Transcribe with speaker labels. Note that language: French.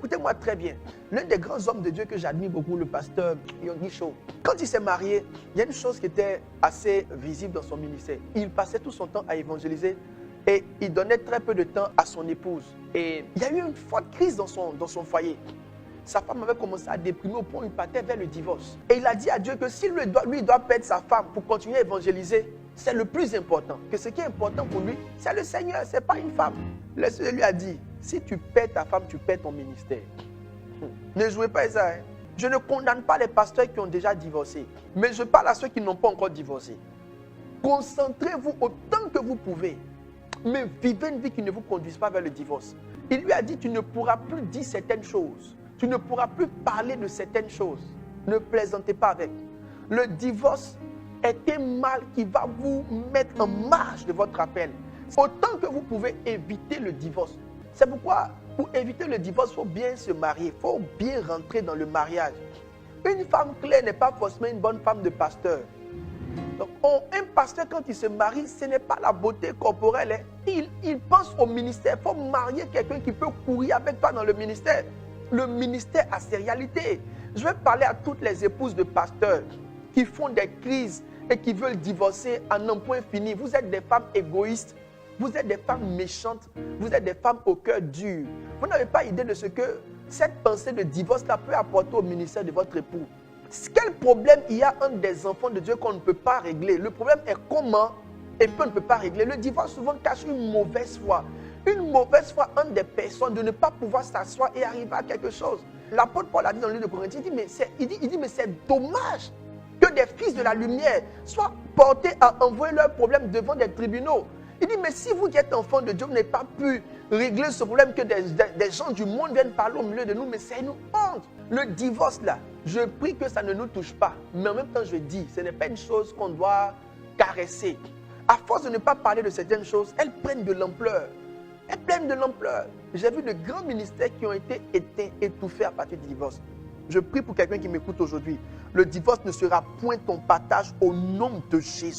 Speaker 1: Écoutez-moi très bien. L'un des grands hommes de Dieu que j'admire beaucoup, le pasteur Yonggi Cho, quand il s'est marié, il y a une chose qui était assez visible dans son ministère. Il passait tout son temps à évangéliser et il donnait très peu de temps à son épouse. Et il y a eu une forte crise dans son foyer. Sa femme avait commencé à déprimer au point où il partait vers le divorce. Et il a dit à Dieu que s'il lui doit perdre sa femme pour continuer à évangéliser, c'est le plus important. Que ce qui est important pour lui, c'est le Seigneur, ce n'est pas une femme. Le Seigneur lui a dit, si tu perds ta femme, tu perds ton ministère. Ne jouez pas ça. Hein. Je ne condamne pas les pasteurs qui ont déjà divorcé. Mais je parle à ceux qui n'ont pas encore divorcé. Concentrez-vous autant que vous pouvez. Mais vivez une vie qui ne vous conduise pas vers le divorce. Il lui a dit, tu ne pourras plus dire certaines choses. Tu ne pourras plus parler de certaines choses. Ne plaisantez pas avec. Le divorce est un mal qui va vous mettre en marge de votre appel. Autant que vous pouvez éviter le divorce. C'est pourquoi, pour éviter le divorce, il faut bien se marier. Il faut bien rentrer dans le mariage. Une femme claire n'est pas forcément une bonne femme de pasteur. Donc, un pasteur, quand il se marie, ce n'est pas la beauté corporelle. Hein. Il pense au ministère. Il faut marier quelqu'un qui peut courir avec toi dans le ministère. Le ministère a ses réalités. Je vais parler à toutes les épouses de pasteurs qui font des crises et qui veulent divorcer en un point fini. Vous êtes des femmes égoïstes. Vous êtes des femmes méchantes. Vous êtes des femmes au cœur dur. Vous n'avez pas idée de ce que cette pensée de divorce-là peut apporter au ministère de votre époux. Quel problème il y a entre des enfants de Dieu qu'on ne peut pas régler? Le problème est comment et qu'on ne peut pas régler. Le divorce souvent cache une mauvaise foi. Une mauvaise foi entre des personnes de ne pas pouvoir s'asseoir et arriver à quelque chose. L'apôtre Paul a dit dans le livre de Corinthiens, il dit, mais c'est dommage que des fils de la lumière soient portés à envoyer leurs problèmes devant des tribunaux. Il dit, mais si vous êtes enfant de Dieu, vous n'avez pas pu régler ce problème que des gens du monde viennent parler au milieu de nous, mais c'est une honte. Le divorce là, je prie que ça ne nous touche pas. Mais en même temps, je dis, ce n'est pas une chose qu'on doit caresser. À force de ne pas parler de certaines choses, elles prennent de l'ampleur. Elles prennent de l'ampleur. J'ai vu de grands ministères qui ont été éteints, étouffés à partir du divorce. Je prie pour quelqu'un qui m'écoute aujourd'hui. Le divorce ne sera point ton partage au nom de Jésus.